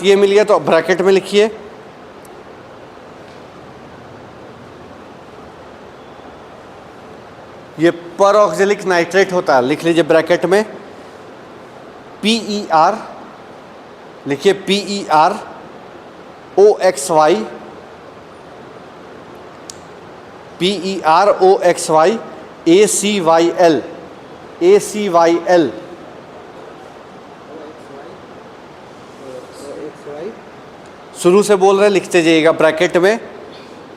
तुरंत ये मिल गया तो ब्रैकेट में लिखिए, ये पर ऑक्जेलिक नाइट्रेट होता है, लिख लीजिए ब्रैकेट में PER, लिखिए PER OXY, PER OXY ACYL, ACYL, शुरू से बोल रहे हैं, लिखते जाइएगा ब्रैकेट में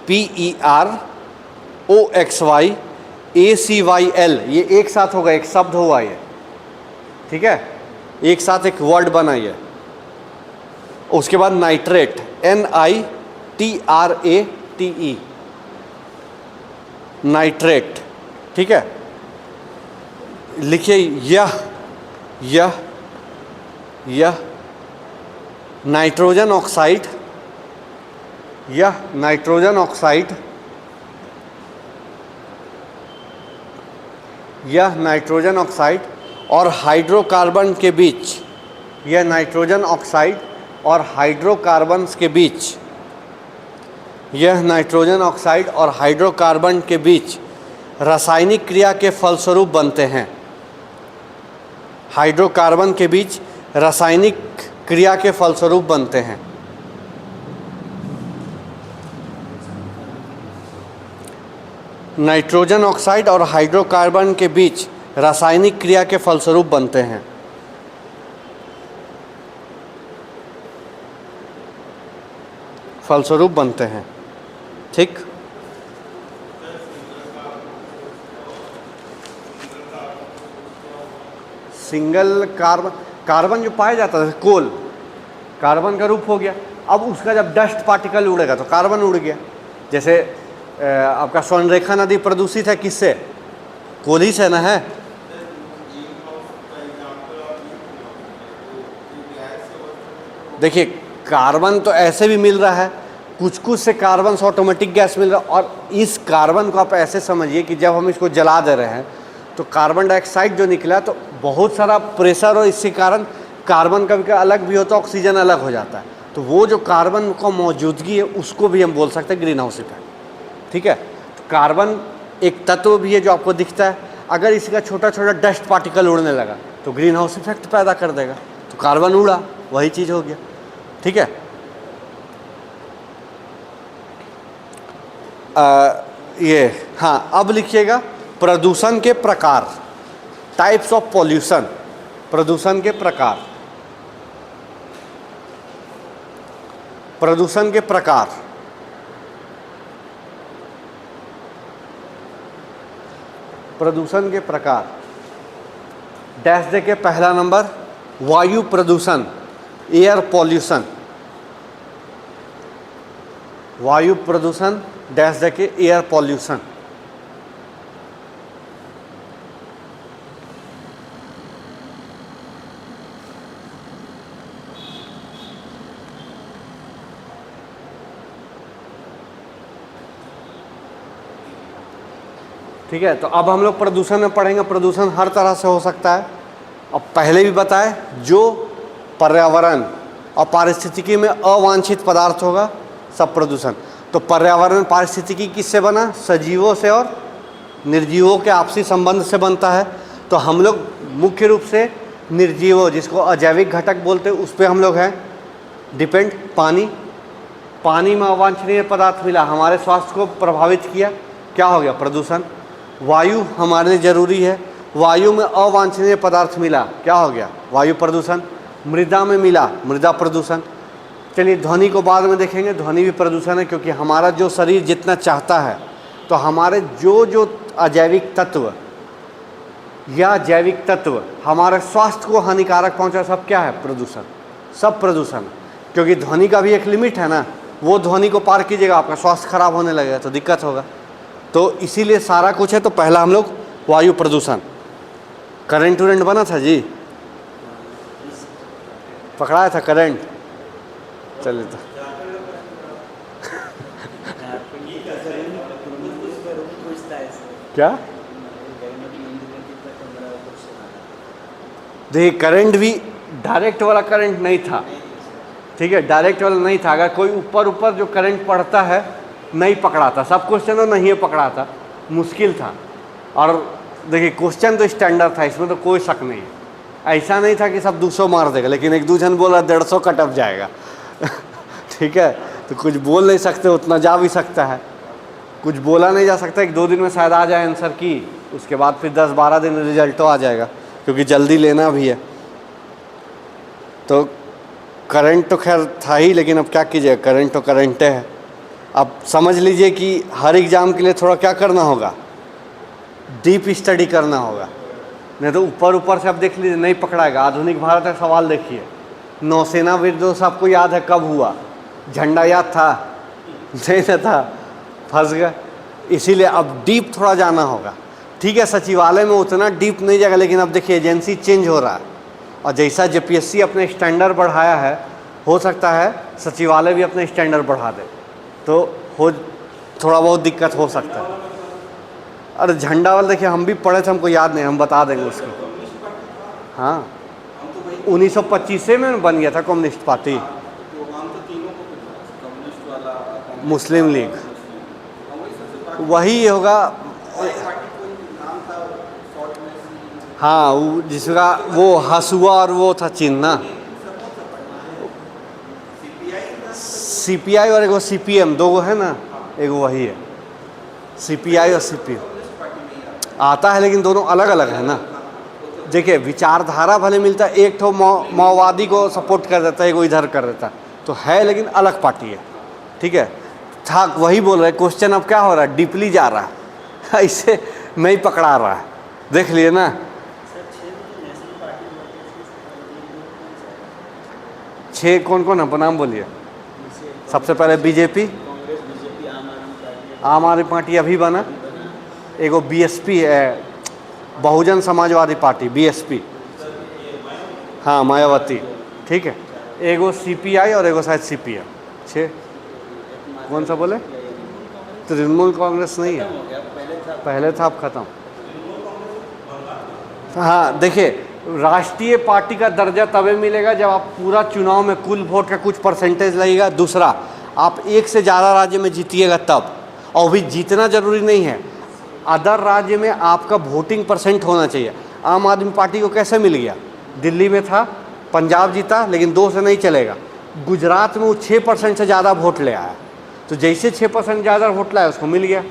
PER OXY ACYL, ये एक साथ होगा, एक शब्द हुआ ये, ठीक है, एक साथ एक वर्ड बना ये। उसके बाद नाइट्रेट NITRATE, नाइट्रेट, ठीक है। लिखिए यह नाइट्रोजन ऑक्साइड, यह नाइट्रोजन ऑक्साइड, यह नाइट्रोजन ऑक्साइड और हाइड्रोकार्बन के बीच, यह नाइट्रोजन ऑक्साइड और हाइड्रोकार्बन्स के बीच, यह नाइट्रोजन ऑक्साइड और हाइड्रोकार्बन के बीच रासायनिक क्रिया के फलस्वरूप बनते हैं। हाइड्रोकार्बन के बीच रासायनिक क्रिया के फलस्वरूप बनते हैं। नाइट्रोजन ऑक्साइड और हाइड्रोकार्बन के बीच रासायनिक क्रिया के फलस्वरूप बनते हैं। फलस्वरूप बनते हैं, ठीक। सिंगल कार्बन जो पाया जाता था, कोल कार्बन का रूप हो गया। अब उसका जब डस्ट पार्टिकल उड़ेगा तो कार्बन उड़ गया। जैसे आपका स्वर्णरेखा नदी प्रदूषित है किससे? कोल ही से ना है। देखिए कार्बन तो ऐसे भी मिल रहा है, कुछ कुछ से कार्बन से ऑटोमेटिक गैस मिल रहा है। और इस कार्बन को आप ऐसे समझिए कि जब हम इसको जला दे रहे हैं तो कार्बन डाइऑक्साइड जो निकला तो बहुत सारा प्रेशर, और इसके कारण कार्बन का भी अलग भी होता है, ऑक्सीजन अलग हो जाता है। तो वो जो कार्बन का मौजूदगी है उसको भी हम बोल सकते हैं ग्रीन हाउस इफेक्ट, ठीक है। तो कार्बन एक तत्व भी है जो आपको दिखता है, अगर इसका छोटा छोटा डस्ट पार्टिकल उड़ने लगा तो ग्रीन हाउस इफेक्ट पैदा कर देगा। तो कार्बन उड़ा, वही चीज़ हो गया, ठीक है। ये हाँ, अब लिखिएगा प्रदूषण के प्रकार, टाइप्स ऑफ पॉल्यूशन। प्रदूषण के प्रकार, प्रदूषण के प्रकार। प्रदूषण के प्रकार डैश देके पहला नंबर वायु प्रदूषण, एयर पॉल्यूशन। वायु प्रदूषण डैश देके एयर पॉल्यूशन। ठीक है, तो अब हम लोग प्रदूषण में पढ़ेंगे। प्रदूषण हर तरह से हो सकता है। अब पहले भी बताए, जो पर्यावरण और पारिस्थितिकी में अवांछित पदार्थ होगा सब प्रदूषण। तो पर्यावरण पारिस्थितिकी किससे बना? सजीवों से और निर्जीवों के आपसी संबंध से बनता है। तो हम लोग मुख्य रूप से निर्जीवों, जिसको अजैविक घटक बोलते हैं, उस पर हम लोग हैं डिपेंड। पानी में अवांछनीय पदार्थ मिला, हमारे स्वास्थ्य को प्रभावित किया, क्या हो गया? प्रदूषण। वायु हमारे लिए जरूरी है, वायु में अवांछनीय पदार्थ मिला, क्या हो गया? वायु प्रदूषण। मृदा में मिला, मृदा प्रदूषण। चलिए ध्वनि को बाद में देखेंगे, ध्वनि भी प्रदूषण है, क्योंकि हमारा जो शरीर जितना चाहता है तो हमारे जो अजैविक तत्व या जैविक तत्व हमारे स्वास्थ्य को हानिकारक पहुंचा, सब क्या है? प्रदूषण। सब प्रदूषण, क्योंकि ध्वनि का भी एक लिमिट है ना। वो ध्वनि को पार कीजिएगा, आपका स्वास्थ्य खराब होने लगेगा तो दिक्कत होगा। तो इसीलिए सारा कुछ है। तो पहला हम लोग वायु प्रदूषण। करंट उरेंट बना था जी, पकड़ाया था करंट। चलिए तो क्या देखिए, करंट भी डायरेक्ट वाला करंट नहीं था, ठीक है, डायरेक्ट वाला नहीं था। अगर कोई ऊपर ऊपर जो करंट पड़ता है नहीं पकड़ाता, सब क्वेश्चन तो नहीं पकड़ाता, मुश्किल था। और देखिए क्वेश्चन तो स्टैंडर्ड था, इसमें तो कोई शक नहीं है। ऐसा नहीं था कि सब 200 मार देगा, लेकिन एक दो जन बोला 150 का टप जाएगा ठीक है, तो कुछ बोल नहीं सकते, उतना जा भी सकता है, कुछ बोला नहीं जा सकता। 1-2 दिन में शायद आ जाए आंसर की, उसके बाद फिर 10-12 दिन रिजल्ट तो आ जाएगा, क्योंकि जल्दी लेना भी है। तो करंट तो खैर था ही, लेकिन अब क्या कीजिए, करंट तो करंट है। अब समझ लीजिए कि हर एग्ज़ाम के लिए थोड़ा क्या करना होगा, डीप स्टडी करना होगा, नहीं तो ऊपर ऊपर से आप देख लीजिए नहीं पकड़ाएगा। आधुनिक भारत का सवाल देखिए, नौसेना विध्वंस आपको याद है कब हुआ? झंडा याद था? नहीं ना था, फंस गए। इसीलिए अब डीप थोड़ा जाना होगा। ठीक है, सचिवालय में उतना डीप नहीं जाएगा, लेकिन अब देखिए एजेंसी चेंज हो रहा है, और जैसा जेपीएससी अपने स्टैंडर्ड बढ़ाया है, हो सकता है सचिवालय भी अपने स्टैंडर्ड बढ़ा दे, तो हो थोड़ा बहुत दिक्कत हो सकता है। अरे झंडा वाला देखिए, हम भी पढ़े थे, हमको याद नहीं, हम बता देंगे उसको। हाँ, 1925 में बन गया था कम्युनिस्ट पार्टी, मुस्लिम लीग, वही होगा। हाँ, जिसका वो हसुआ और वो था चिन्ह ना, सीपीआई और एगो सीपीएम, दो है ना, एगो वही है, सीपीआई और सीपीएम आता है, लेकिन दोनों अलग अलग है ना। देखिए विचारधारा भले मिलता है, एक तो माओवादी को सपोर्ट कर देता है, एगो इधर कर देता है, तो है लेकिन अलग पार्टी है। ठीक है, था वही बोल रहे, क्वेश्चन अब क्या हो रहा है, डीपली जा रहा है इसे नहीं पकड़ा रहा है, देख लिए ना। छः कौन कौन है, नाम बोलिए। सबसे पहले बीजेपी, आम आदमी पार्टी अभी बना, एगो बीएसपी है, बहुजन समाजवादी पार्टी, बीएसपी, हाँ मायावती, ठीक है, एगो सीपीआई और एगो शायद सीपीएम। 6 कौन सा बोले? तृणमूल कांग्रेस नहीं है, पहले था, अब खत्म। हाँ देखिए, राष्ट्रीय पार्टी का दर्जा तभी मिलेगा जब आप पूरा चुनाव में कुल वोट का कुछ परसेंटेज लगेगा। दूसरा, आप एक से ज़्यादा राज्य में जीतिएगा तब, और भी जीतना जरूरी नहीं है, अदर राज्य में आपका वोटिंग परसेंट होना चाहिए। आम आदमी पार्टी को कैसे मिल गया? दिल्ली में था, पंजाब जीता, लेकिन 2 से नहीं चलेगा। गुजरात में वो 6% से ज़्यादा वोट ले आया, तो जैसे 6% ज़्यादा वोट लाया उसको मिल गया।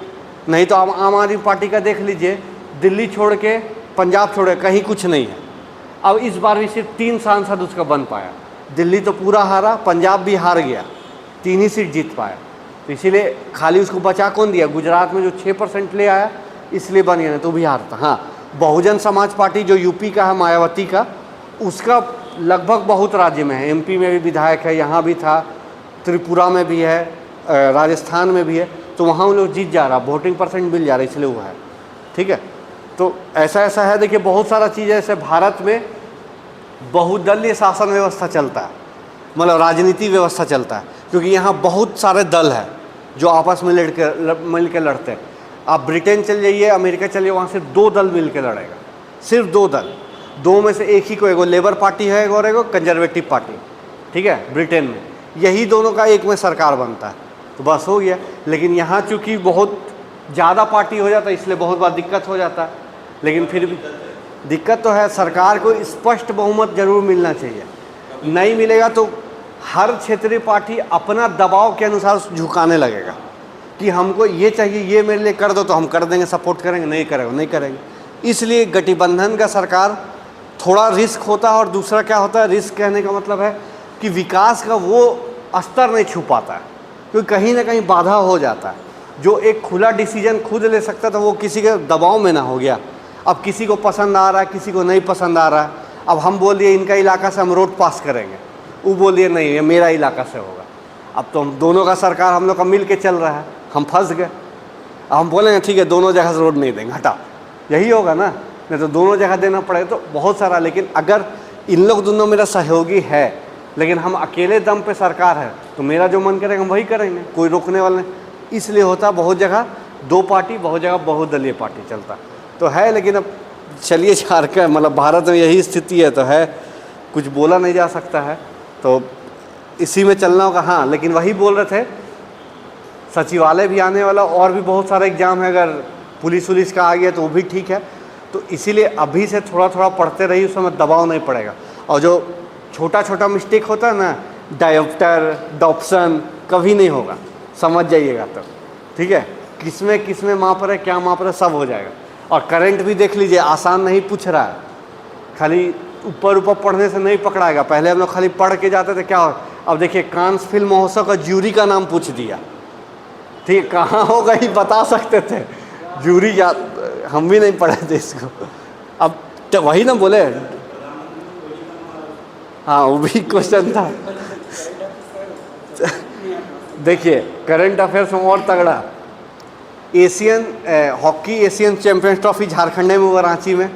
नहीं तो आम आदमी पार्टी का देख लीजिए, दिल्ली छोड़ के पंजाब छोड़ के कहीं कुछ नहीं है। अब इस बार भी सिर्फ 3 सांसद उसका बन पाया, दिल्ली तो पूरा हारा, पंजाब भी हार गया, 3 ही सीट जीत पाया। तो इसीलिए खाली उसको बचा कौन दिया? गुजरात में जो 6% ले आया, इसलिए बन गया, नहीं तो भी हारता। हाँ, बहुजन समाज पार्टी जो यूपी का है, मायावती का, उसका लगभग बहुत राज्य में है, एमपी में भी विधायक है, यहाँ भी था, त्रिपुरा में भी है, राजस्थान में भी है, तो वहाँ उन लोग जीत जा रहा, वोटिंग परसेंट मिल जा रहा, इसलिए वो है। ठीक है, तो ऐसा है। देखिए बहुत सारा चीज़ है, जैसे भारत में बहुदलीय शासन व्यवस्था चलता है, मतलब राजनीति व्यवस्था चलता है, क्योंकि यहाँ बहुत सारे दल हैं जो आपस में मिल के लड़ते हैं। आप ब्रिटेन चल जाइए, अमेरिका चलिए, वहाँ सिर्फ 2 दल मिल के लड़ेगा, सिर्फ 2 दल, 2 में से एक ही को, एगो लेबर पार्टी है और एगो कंजर्वेटिव पार्टी। ठीक है, ब्रिटेन में यही दोनों का एक में सरकार बनता है, तो बस हो गया। लेकिन यहाँ चूँकि बहुत ज़्यादा पार्टी हो जाता है, इसलिए बहुत बार दिक्कत हो जाता है। लेकिन फिर भी दिक्कत तो है, सरकार को स्पष्ट बहुमत जरूर मिलना चाहिए, नहीं मिलेगा तो हर क्षेत्रीय पार्टी अपना दबाव के अनुसार झुकाने लगेगा कि हमको ये चाहिए, ये मेरे लिए कर दो, तो हम कर देंगे, सपोर्ट करेंगे, नहीं करेंगे नहीं करेंगे। इसलिए गठबंधन का सरकार थोड़ा रिस्क होता है। और दूसरा क्या होता है, रिस्क कहने का मतलब है कि विकास का वो स्तर नहीं छू पाता है, क्योंकि कहीं ना कहीं बाधा हो जाता है। जो एक खुला डिसीजन खुद ले सकता था, वो किसी के दबाव में ना हो गया। अब किसी को पसंद आ रहा है, किसी को नहीं पसंद आ रहा है। अब हम बोल दिए इनका इलाका से हम रोड पास करेंगे, वो बोल दिए नहीं ये मेरा इलाका से होगा। अब तो हम दोनों का सरकार हम लोग का मिल के चल रहा है, हम फंस गए। अब हम बोलेंगे ठीक है दोनों जगह से रोड नहीं देंगे, हटा, यही होगा ना, नहीं तो दोनों जगह देना पड़ेगा, तो बहुत सारा। लेकिन अगर इन लोग दोनों मेरा सहयोगी है, लेकिन हम अकेले दम पे सरकार है, तो मेरा जो मन करेगा हम वही करेंगे, कोई रोकने वाला नहीं। इसलिए होता बहुत जगह 2 पार्टी, बहुत जगह बहुदलीय पार्टी चलता तो है। लेकिन अब चलिए झारखंड, मतलब भारत में यही स्थिति है, तो है, कुछ बोला नहीं जा सकता है। तो इसी में चलना होगा। हाँ, लेकिन वही बोल रहे थे सचिवालय भी आने वाला, और भी बहुत सारा एग्जाम है, अगर पुलिस वुलिस का आ गया तो वो भी ठीक है। तो इसीलिए अभी से थोड़ा थोड़ा पढ़ते रहिए, उसमें दबाव नहीं पड़ेगा। और जो छोटा छोटा मिस्टेक होता है ना, डायोप्टर डॉप्शन, कभी नहीं होगा, समझ जाइएगा तब, ठीक है। किसमें माप रहे, क्या माप रहे, सब हो जाएगा। और करंट भी देख लीजिए, आसान नहीं पूछ रहा है, खाली ऊपर ऊपर पढ़ने से नहीं पकड़ाएगा। पहले हम लोग खाली पढ़ के जाते थे, क्या हो। अब देखिए कांस फिल्म महोत्सव का जूरी का नाम पूछ दिया, ठीक है, कहाँ होगा ही बता सकते थे, जूरी याद हम भी नहीं पढ़े थे इसको। अब तो वही ना बोले, हाँ वो भी क्वेश्चन था। देखिए करंट अफेयर्स में और तगड़ा, Asian hockey Asian champions trophy Jharkhand में हुआ, रांची में,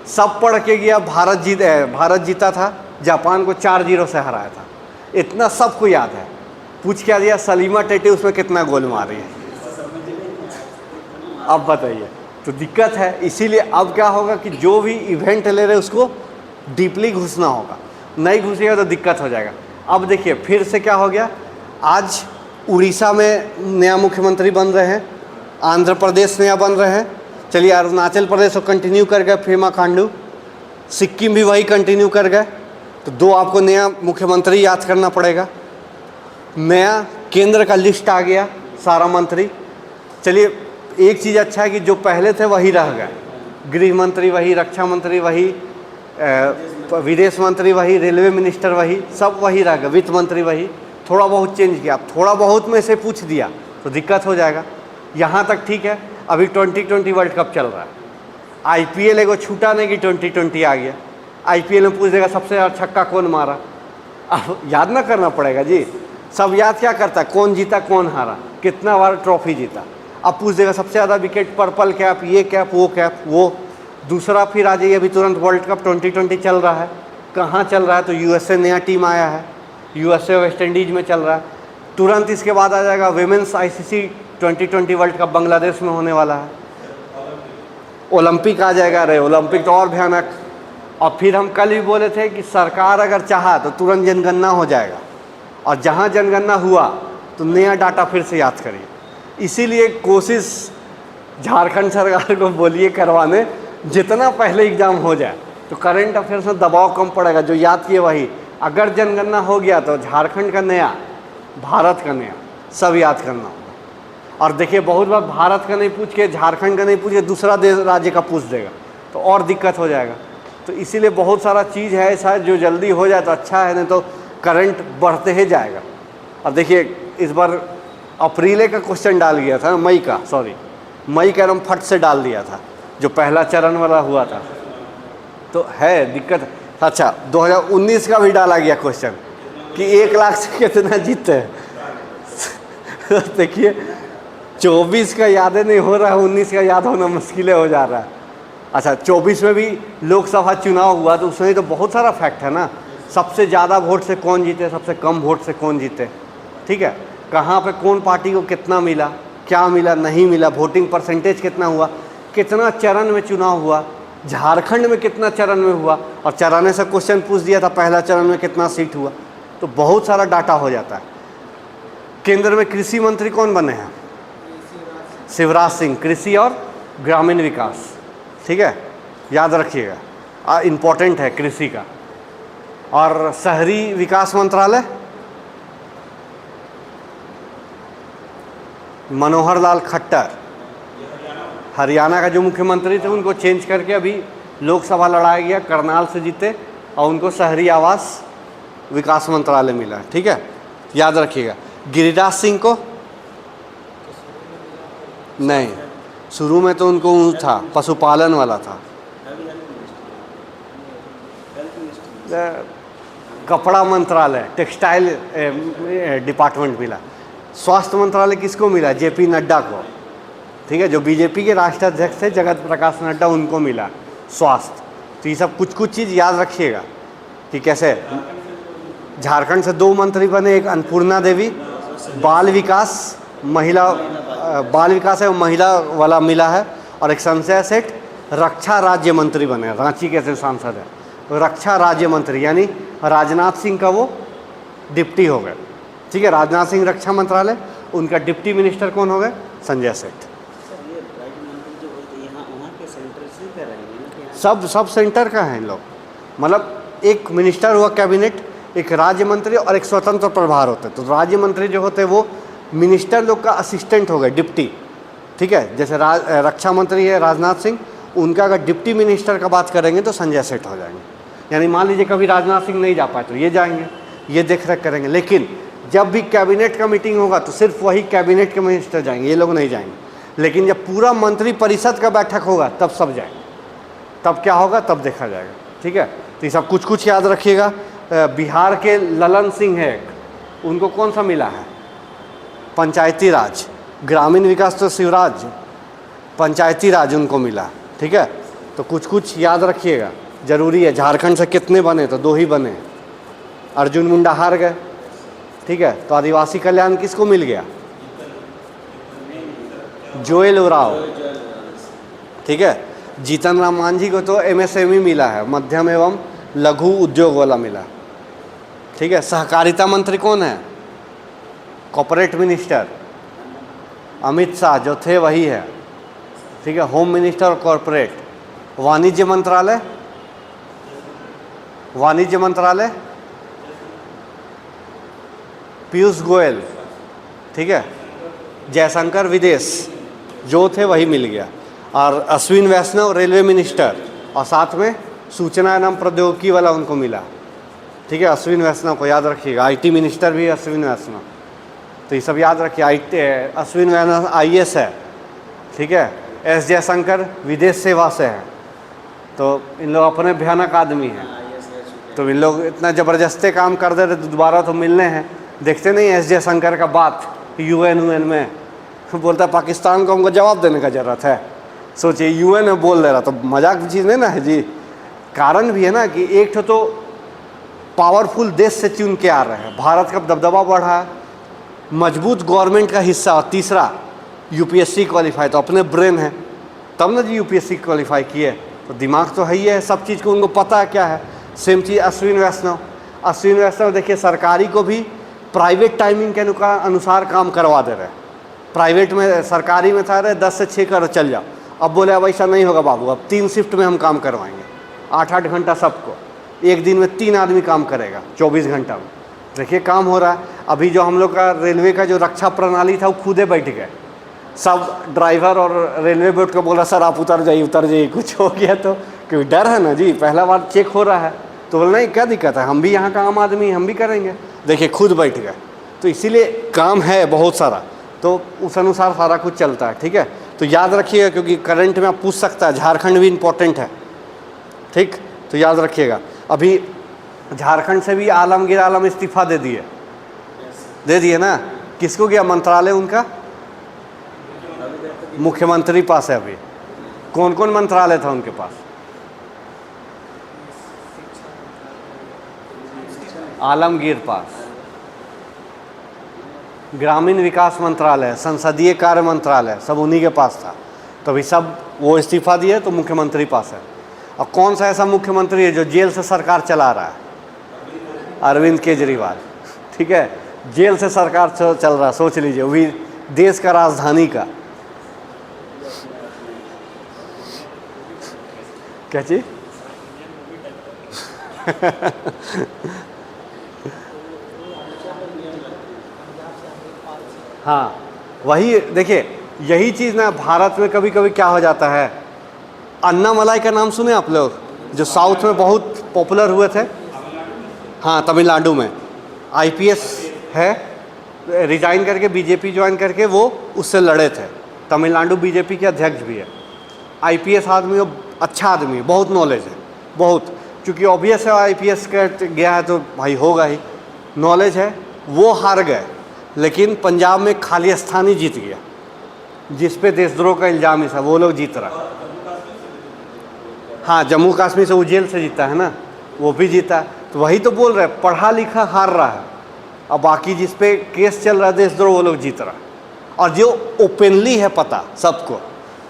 सब पढ़ के गया। भारत जीता था, जापान को 4-0 से हराया था, इतना सबको याद है। पूछ क्या दिया, सलीमा टेटे उसमें कितना गोल मारी है, अब बताइए। तो दिक्कत है, इसीलिए अब क्या होगा कि जो भी इवेंट ले रहे उसको डीपली घुसना होगा, नहीं घुसेगा तो दिक्कत हो जाएगा। अब देखिए फिर से क्या हो गया, आज उड़ीसा में नया मुख्यमंत्री बन रहे हैं, आंध्र प्रदेश नया बन रहे हैं, चलिए अरुणाचल प्रदेश को कंटिन्यू कर गए पेमा खांडू, सिक्किम भी वही कंटिन्यू कर गए। तो 2 आपको नया मुख्यमंत्री याद करना पड़ेगा। नया केंद्र का लिस्ट आ गया, सारा मंत्री। चलिए एक चीज़ अच्छा है कि जो पहले थे वही रह गए, गृह मंत्री वही, रक्षा मंत्री वही, विदेश मंत्री वही, रेलवे मिनिस्टर वही, सब वही रह गए, वित्त मंत्री वही, थोड़ा बहुत चेंज किया। थोड़ा बहुत में से पूछ दिया तो दिक्कत हो जाएगा। यहाँ तक ठीक है। अभी 2020 वर्ल्ड कप चल रहा है, IPL एगो छूटा नहीं कि 2020 आ गया। IPL में पूछ देगा सबसे ज़्यादा छक्का कौन मारा, अब याद ना करना पड़ेगा जी, सब याद क्या करता है, कौन जीता कौन हारा, कितना बार ट्रॉफी जीता। अब पूछ देगा सबसे ज़्यादा विकेट, पर्पल कैप, ये कैप, वो कैप, वो दूसरा। फिर आ जाइए अभी तुरंत वर्ल्ड कप 2020 चल रहा है, कहाँ चल रहा है, तो USA नया टीम आया है, USA वेस्ट इंडीज़ में चल रहा है। तुरंत इसके बाद आ जाएगा women's ICC 2020 world cup Bangladesh में होने वाला है। ओलंपिक आ जाएगा, अरे ओलंपिक तो और भयानक। और फिर हम कल भी बोले थे कि सरकार अगर चाहा तो तुरंत जनगणना हो जाएगा, और जहाँ जनगणना हुआ तो नया डाटा फिर से याद करिए। इसीलिए कोशिश झारखंड सरकार को बोलिए करवाने, जितना पहले एग्ज़ाम हो जाए तो करंट अफेयर्स में दबाव कम पड़ेगा, जो याद किए वही। अगर जनगणना हो गया तो झारखंड का नया, भारत का नया, सब याद करना होगा। और देखिए बहुत बार भारत का नहीं पूछ के, झारखंड का नहीं पूछ के, दूसरा देश राज्य का पूछ देगा तो और दिक्कत हो जाएगा। तो इसीलिए बहुत सारा चीज़ है ऐसा, जो जल्दी हो जाए तो अच्छा है, नहीं तो करंट बढ़ते ही जाएगा। और देखिए इस बार अप्रैल का क्वेश्चन डाल गया था, मई का एकदम फट से डाल दिया था, जो पहला चरण वाला हुआ था, तो है दिक्कत। अच्छा 2019 का भी डाला गया क्वेश्चन कि 1 लाख से कितना जीतते हैं। देखिए 24 का याद नहीं हो रहा है, 19 का याद होना मुश्किल हो जा रहा है। अच्छा 24 में भी लोकसभा चुनाव हुआ, तो उसमें तो बहुत सारा फैक्ट है ना, सबसे ज़्यादा वोट से कौन जीते, सबसे कम वोट से कौन जीते, ठीक है, कहाँ पे कौन पार्टी को कितना मिला, क्या मिला नहीं मिला, वोटिंग परसेंटेज कितना हुआ, कितना चरण में चुनाव हुआ, झारखंड में कितना चरण में हुआ, और चरण से क्वेश्चन पूछ दिया था पहला चरण में कितना सीट हुआ, तो बहुत सारा डाटा हो जाता है। केंद्र में कृषि मंत्री कौन बने हैं, शिवराज सिंह, कृषि और ग्रामीण विकास, ठीक है, याद रखिएगा, इम्पोर्टेंट है कृषि का। और शहरी विकास मंत्रालय मनोहर लाल खट्टर, हरियाणा का जो मुख्यमंत्री थे उनको चेंज करके अभी लोकसभा लड़ाया गया, करनाल से जीते, और उनको शहरी आवास विकास मंत्रालय मिला, ठीक है, याद रखिएगा। गिरिराज सिंह को नहीं, शुरू में तो उनको था पशुपालन वाला था, कपड़ा मंत्रालय, टेक्सटाइल डिपार्टमेंट मिला। स्वास्थ्य मंत्रालय किसको मिला, JP नड्डा को, ठीक है, जो BJP के राष्ट्राध्यक्ष थे जगत प्रकाश नड्डा, उनको मिला स्वास्थ्य। तो ये सब कुछ चीज़ याद रखिएगा कि कैसे झारखंड से 2 मंत्री बने, एक अन्नपूर्णा देवी, बाल विकास है, महिला वाला मिला है, और एक संशय सेठ रक्षा राज्य मंत्री बने, रांची के सांसद है, तो रक्षा राज्य मंत्री यानी राजनाथ सिंह का वो डिप्टी हो गए। ठीक है, राजनाथ सिंह रक्षा मंत्रालय, उनका डिप्टी मिनिस्टर कौन हो गए? संजय सेठ। सर ये राज्य मंत्री जो होते हैं यहाँ वहाँ के सेंटर से कर रहे हैं ना? सब सेंटर का है इन लोग। मतलब एक मिनिस्टर हुआ कैबिनेट, एक राज्य मंत्री और एक स्वतंत्र प्रभार होते हैं। तो राज्य मंत्री जो होते हैं वो मिनिस्टर लोग का असिस्टेंट हो गए, डिप्टी। ठीक है, जैसे रक्षा मंत्री है राजनाथ सिंह, उनका अगर डिप्टी मिनिस्टर का बात करेंगे तो संजय सेठ हो जाएंगे। यानी मान लीजिए कभी राजनाथ सिंह नहीं जा पाए तो ये जाएंगे, ये देख रेख करेंगे। लेकिन जब भी कैबिनेट का मीटिंग होगा तो सिर्फ वही कैबिनेट के मिनिस्टर जाएंगे, ये लोग नहीं जाएंगे। लेकिन जब पूरा मंत्री परिषद का बैठक होगा तब सब जाएंगे, तब क्या होगा तब देखा जाएगा। ठीक है, तो ये सब कुछ कुछ याद रखिएगा। बिहार के ललन सिंह है, उनको कौन सा मिला है? पंचायती राज। ग्रामीण विकास तो शिवराज, पंचायती राज उनको मिला। ठीक है, तो कुछ कुछ याद रखिएगा, जरूरी है। झारखंड से कितने बने? तो 2 ही बने, अर्जुन मुंडा हार गए। ठीक है, तो आदिवासी कल्याण किसको मिल गया? जोएल उराव। ठीक है, जीतन राम मांझी को तो MSME मिला है, मध्यम एवं लघु उद्योग वाला मिला। ठीक है, सहकारिता मंत्री कौन है? कॉर्पोरेट मिनिस्टर अमित शाह जो थे वही है। ठीक है, होम मिनिस्टर और कॉर्पोरेट। वाणिज्य मंत्रालय, वाणिज्य मंत्रालय पीयूष गोयल। ठीक है, जयशंकर विदेश जो थे वही मिल गया। और अश्विन वैष्णव रेलवे मिनिस्टर, और साथ में सूचना एवं प्रौद्योगिकी वाला उनको मिला। ठीक है, अश्विन वैष्णव को याद रखिएगा। IT मिनिस्टर भी अश्विन वैष्णव, तो ये सब याद रखिए। अश्विन वैष्णव IAS है। ठीक है, S जयशंकर विदेश सेवा से है, तो इन लोग अपने भयानक आदमी हैं। तो इन लोग इतना ज़बरदस्ती काम कर दे रहे तो दोबारा तो मिलने हैं। देखते नहीं S जयशंकर का बात UN में बोलता पाकिस्तान को हमको जवाब देने का ज़रूरत है। सोचिए UN में बोल दे रहा, तो मजाक की चीज़ नहीं ना है जी। कारण भी है ना कि एक तो पावरफुल देश से चुन के आ रहे हैं, भारत का दबदबा बढ़ा है, मजबूत गवर्नमेंट का हिस्सा, और तीसरा UPSC क्वालिफाई, तो अपने ब्रेन है तब ना जी UPSC क्वालिफाई किए, तो दिमाग तो है ही है, सब चीज़ को उनको पता है क्या है। सेम चीज़ अश्विन वैष्णव। अश्विन वैष्णव देखिए सरकारी को भी प्राइवेट टाइमिंग के अनुसार काम करवा दे रहे हैं। प्राइवेट में, सरकारी में था रहे 10 से 6 कर चल जाओ, अब बोले अब ऐसा नहीं होगा बाबू, अब 3 शिफ्ट में हम काम करवाएंगे, 8-8 घंटा सबको, एक दिन में 3 आदमी काम करेगा 24 घंटा में। देखिए काम हो रहा है। अभी जो हम लोग का रेलवे का जो रक्षा प्रणाली था वो खुदे बैठ गए, सब ड्राइवर और रेलवे बोर्ड को बोला सर आप उतर जाइए, कुछ हो गया तो, क्योंकि डर है ना जी, पहला बार चेक हो रहा है तो बोला नहीं क्या दिक्कत है, हम भी यहाँ का आम आदमी हम भी करेंगे। देखिए खुद बैठ गए, तो इसीलिए काम है बहुत सारा, तो उस अनुसार सारा कुछ चलता है। ठीक है, तो याद रखिएगा, क्योंकि करंट में आप पूछ सकता है, झारखंड भी इम्पोर्टेंट है। ठीक, तो याद रखिएगा। अभी झारखंड से भी आलमगीर आलम इस्तीफा दे दिए ना। किसको गया मंत्रालय उनका? मुख्यमंत्री पास है। अभी कौन कौन मंत्रालय था उनके पास? आलमगीर पास ग्रामीण विकास मंत्रालय, संसदीय कार्य मंत्रालय, सब उन्हीं के पास था। तो अभी सब वो इस्तीफा दिए तो मुख्यमंत्री पास है। और कौन सा ऐसा मुख्यमंत्री है जो जेल से सरकार चला रहा है? अरविंद केजरीवाल। ठीक है, जेल से सरकार चल रहा है, सोच लीजिए, वो भी देश का राजधानी का। क्या चीज? हाँ, वही देखिए, यही चीज़ ना भारत में कभी कभी क्या हो जाता है। अन्नामलाई का नाम सुने आप लोग, जो साउथ में बहुत पॉपुलर हुए थे? हाँ, तमिलनाडु में IPS है, रिजाइन करके BJP ज्वाइन करके वो उससे लड़े थे। तमिलनाडु BJP के अध्यक्ष भी है। IPS आदमी, वो अच्छा आदमी है, बहुत नॉलेज है, बहुत, क्योंकि ऑब्वियस है IPS कर गया है तो भाई होगा ही, नॉलेज है। वो हार गए, लेकिन पंजाब में खालिस्तानी जीत गया, जिस पे देशद्रोह का इल्ज़ाम ही था, वो लोग जीत रहा। हाँ, जम्मू कश्मीर से वो जेल से जीता है ना, वो भी जीता। तो वही तो बोल रहे, पढ़ा लिखा हार रहा है, और बाकी जिस पे केस चल रहा है देशद्रोह, वो लोग जीत रहा। और जो ओपनली है पता सबको,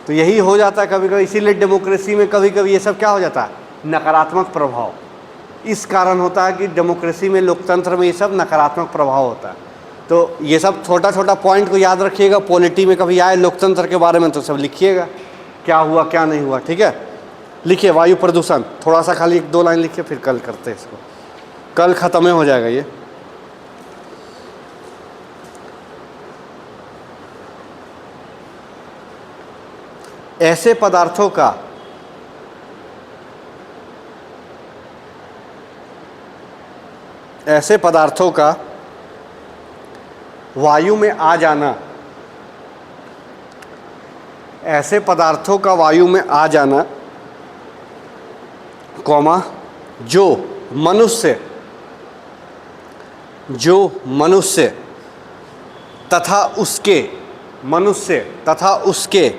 तो यही हो जाता है कभी कभी। इसीलिए डेमोक्रेसी में कभी कभी ये सब क्या हो जाता है, नकारात्मक प्रभाव। इस कारण होता है कि डेमोक्रेसी में, लोकतंत्र में ये सब नकारात्मक प्रभाव होता है। तो ये सब छोटा छोटा पॉइंट को याद रखिएगा, पॉलिटी में कभी आए लोकतंत्र के बारे में तो सब लिखिएगा, क्या हुआ क्या नहीं हुआ, ठीक है। लिखिए वायु प्रदूषण, थोड़ा सा खाली 1-2 लाइन लिखिए, फिर कल करते हैं इसको, कल ख़त्म हो जाएगा ये। ऐसे पदार्थों का वायु में आ जाना, ऐसे पदार्थों का वायु में आ जाना, कॉमा, जो मनुष्य तथा उसके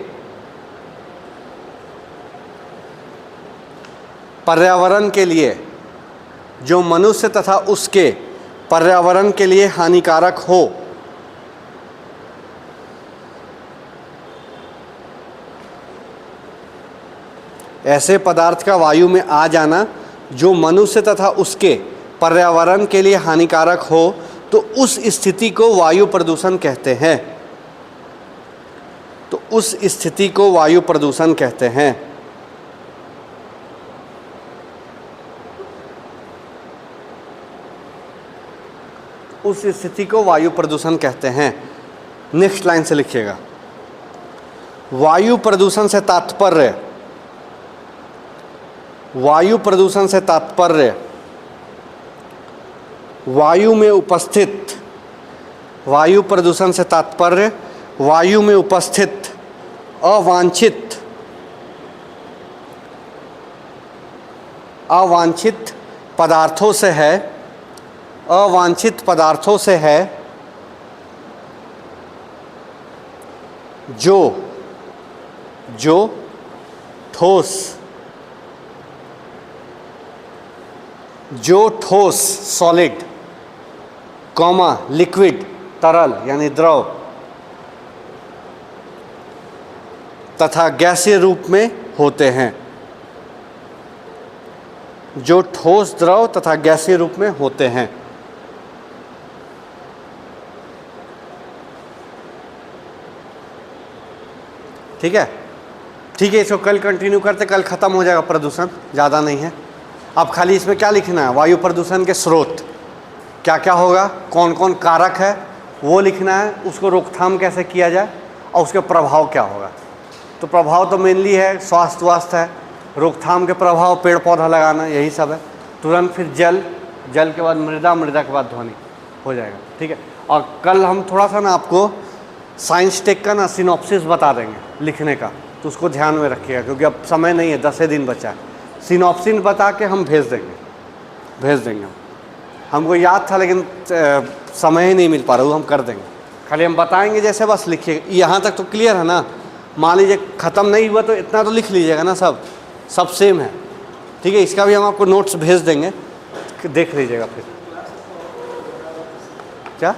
पर्यावरण के लिए, जो मनुष्य तथा उसके पर्यावरण के लिए हानिकारक हो, ऐसे पदार्थ का वायु में आ जाना जो मनुष्य तथा उसके पर्यावरण के लिए हानिकारक हो, तो उस स्थिति को वायु प्रदूषण कहते हैं। तो उस स्थिति को वायु प्रदूषण कहते हैं। उस स्थिति को वायु प्रदूषण कहते हैं। नेक्स्ट लाइन से लिखिएगा, वायु प्रदूषण से तात्पर्य, वायु प्रदूषण से तात्पर्य वायु में उपस्थित, वायु प्रदूषण से तात्पर्य वायु में उपस्थित अवांछित पदार्थों से है, अवांछित पदार्थों से है, जो ठोस सॉलिड, कॉमा, लिक्विड तरल यानी द्रव, तथा गैसीय रूप में होते हैं। जो ठोस, द्रव तथा गैसीय रूप में होते हैं। ठीक है, ठीक है, इसको कल कंटिन्यू करते, कल ख़त्म हो जाएगा प्रदूषण, ज़्यादा नहीं है। अब खाली इसमें क्या लिखना है, वायु प्रदूषण के स्रोत क्या क्या होगा, कौन कौन कारक है वो लिखना है, उसको रोकथाम कैसे किया जाए और उसके प्रभाव क्या होगा। तो प्रभाव तो मेनली है स्वास्थ्य है, रोकथाम के प्रभाव पेड़ पौधा लगाना, यही सब है। तुरंत फिर जल के बाद मृदा के बाद ध्वनि हो जाएगा। ठीक है, और कल हम थोड़ा सा ना आपको साइंस टेक का ना सिनॉप्सिस बता देंगे लिखने का, तो उसको ध्यान में रखिएगा क्योंकि अब समय नहीं है, 10 दिन बचा है। सिनॉप्सिस बता के हम भेज देंगे। हमको याद था लेकिन समय ही नहीं मिल पा रहा, वो हम कर देंगे। खाली हम बताएंगे जैसे, बस लिखिए। यहाँ तक तो क्लियर है ना। मान लीजिए ख़त्म नहीं हुआ तो इतना तो लिख लीजिएगा ना, सब सेम है। ठीक है, इसका भी हम आपको नोट्स भेज देंगे, देख लीजिएगा फिर। क्या